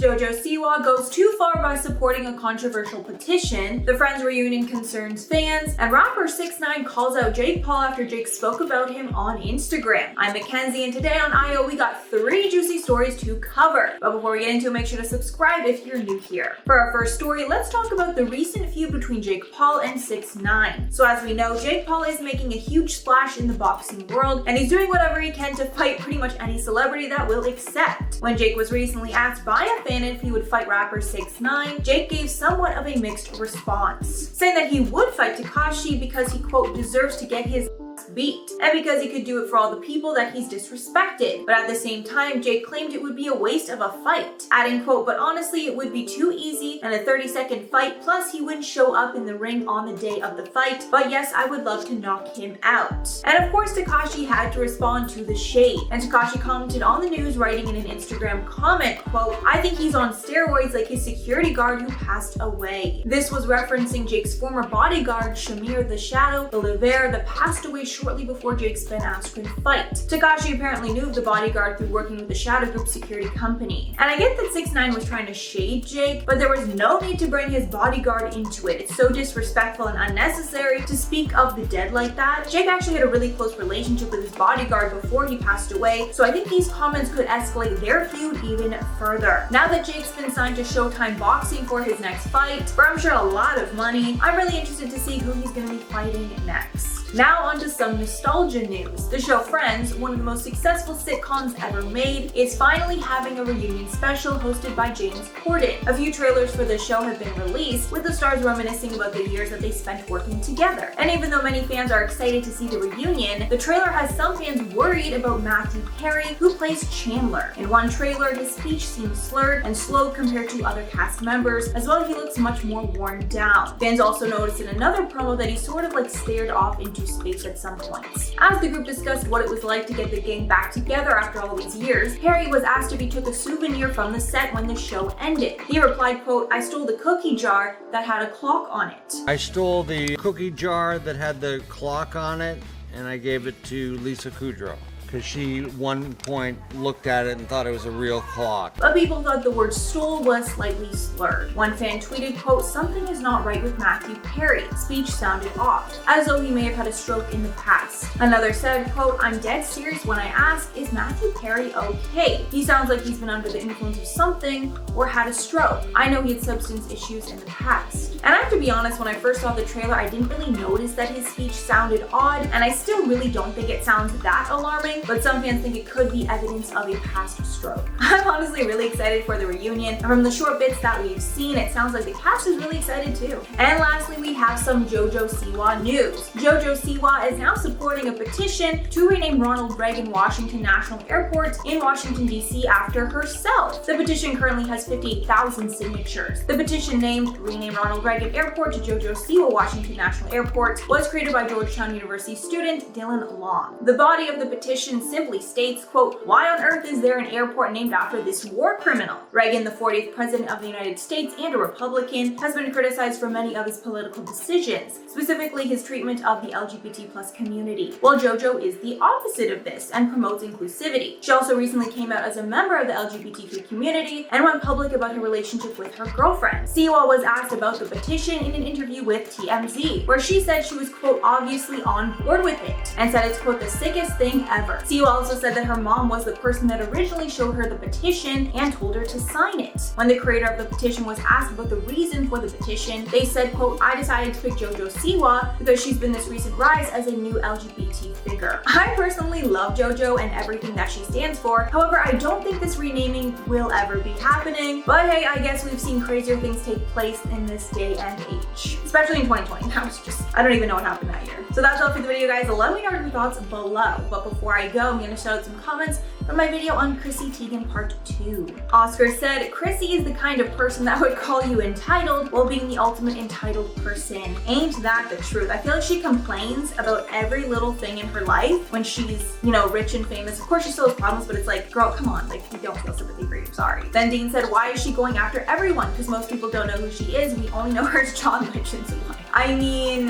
JoJo Siwa goes too far by supporting a controversial petition, the Friends reunion concerns fans, and rapper 6ix9ine calls out Jake Paul after Jake spoke about him on Instagram. I'm Mackenzie, and today on IO we got 3 juicy stories to cover. But before we get into it, make sure to subscribe if you're new here. For our first story, let's talk about the recent feud between Jake Paul and 6ix9ine. So as we know, Jake Paul is making a huge splash in the boxing world, and he's doing whatever he can to fight pretty much any celebrity that will accept. When Jake was recently asked by a fan if he would fight rapper 6ix9ine, Jake gave somewhat of a mixed response, saying that he would fight Tekashi because he, quote, deserves to get his beat, and because he could do it for all the people that he's disrespected. But at the same time, Jake claimed it would be a waste of a fight, adding, quote, but honestly it would be too easy and a 30-second fight, plus he wouldn't show up in the ring on the day of the fight, but yes, I would love to knock him out. And of course Tekashi had to respond to the shade, and Tekashi commented on the news, writing in an Instagram comment, quote, I think he's on steroids like his security guard who passed away. This was referencing Jake's former bodyguard Shamir the Shadow Oliver that passed away shortly before Jake's Ben Askren fight. Tekashi apparently knew of the bodyguard through working with the Shadow Group security company. And I get that 6ix9ine was trying to shade Jake, but there was no need to bring his bodyguard into it. It's so disrespectful and unnecessary to speak of the dead like that. Jake actually had a really close relationship with his bodyguard before he passed away, so I think these comments could escalate their feud even further. Now that Jake's been signed to Showtime Boxing for his next fight, for I'm sure a lot of money, I'm really interested to see who he's going to be fighting next. Now onto some nostalgia news. The show Friends, one of the most successful sitcoms ever made, is finally having a reunion special hosted by James Corden. A few trailers for the show have been released, with the stars reminiscing about the years that they spent working together. And even though many fans are excited to see the reunion, the trailer has some fans worried about Matthew Perry, who plays Chandler. In one trailer, his speech seems slurred and slowed compared to other cast members, as well as he looks much more worn down. Fans also noticed in another promo that he sort of like stared off into space at some points. As the group discussed what it was like to get the gang back together after all these years, Perry was asked if he took a souvenir from the set when the show ended. He replied, quote, I stole the cookie jar that had a clock on it. I stole the cookie jar that had the clock on it, and I gave it to Lisa Kudrow, because she, one point, looked at it and thought it was a real clock. But people thought the word stole was slightly slurred. One fan tweeted, quote, something is not right with Matthew Perry. Speech sounded off, as though he may have had a stroke in the past. Another said, quote, I'm dead serious when I ask, is Matthew Perry okay? He sounds like he's been under the influence of something or had a stroke. I know he had substance issues in the past. And I have to be honest, when I first saw the trailer, I didn't really notice that his speech sounded odd, and I still really don't think it sounds that alarming, but some fans think it could be evidence of a past stroke. I'm honestly really excited for the reunion, and from the short bits that we've seen, it sounds like the cast is really excited too. And lastly, we have some JoJo Siwa news. JoJo Siwa is now supporting a petition to rename Ronald Reagan Washington National Airport in Washington, D.C. after herself. The petition currently has 58,000 signatures. The petition named Rename Ronald Reagan Airport to JoJo Siwa Washington National Airport was created by Georgetown University student Dylan Long. The body of the petition simply states, quote, why on earth is there an airport named after this war criminal? Reagan, the 40th president of the United States and a Republican, has been criticized for many of his political decisions, specifically his treatment of the LGBT plus community, while JoJo is the opposite of this and promotes inclusivity. She also recently came out as a member of the LGBTQ community and went public about her relationship with her girlfriend. Siwa was asked about the petition in an interview with TMZ, where she said she was, quote, obviously on board with it, and said it's, quote, the sickest thing ever. Siwa also said that her mom was the person that originally showed her the petition and told her to sign it. When the creator of the petition was asked about the reason for the petition, they said, quote, I decided to pick JoJo Siwa because she's been this recent rise as a new LGBT figure. I personally love JoJo and everything that she stands for. However, I don't think this renaming will ever be happening, but hey, I guess we've seen crazier things take place in this day and age, especially in 2020. That was just, I don't even know what happened that year. So that's all for the video, guys. Let me know your thoughts below. But before I go, I'm going to shout out some comments from my video on Chrissy Teigen Part 2. Oscar said, Chrissy is the kind of person that would call you entitled while being the ultimate entitled person. Ain't that the truth? I feel like she complains about every little thing in her life when she's, you know, rich and famous. Of course she still has problems, but it's like, girl, come on, like, you don't feel sympathy for you, sorry. Then Dean said, why is she going after everyone? Because most people don't know who she is. We only know her as John Legend's wife. I mean,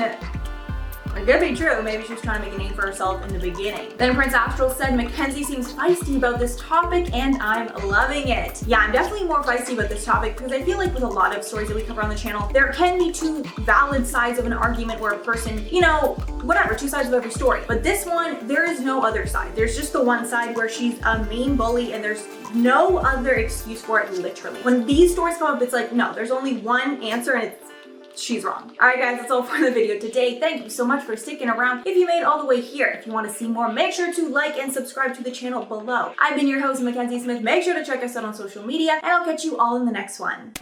It could be true. Maybe she was trying to make a name for herself in the beginning. Then Prince Astral said, Mackenzie seems feisty about this topic and I'm loving it. Yeah, I'm definitely more feisty about this topic because I feel like with a lot of stories that we cover on the channel, there can be two valid sides of an argument where a person, you know, whatever, two sides of every story. But this one, there is no other side. There's just the one side where she's a mean bully and there's no other excuse for it, literally. When these stories come up, it's like, no, there's only one answer and it's she's wrong. Alright guys, that's all for the video today. Thank you so much for sticking around. If you made it all the way here, if you want to see more, make sure to like and subscribe to the channel below. I've been your host, Mackenzie Smith. Make sure to check us out on social media, and I'll catch you all in the next one.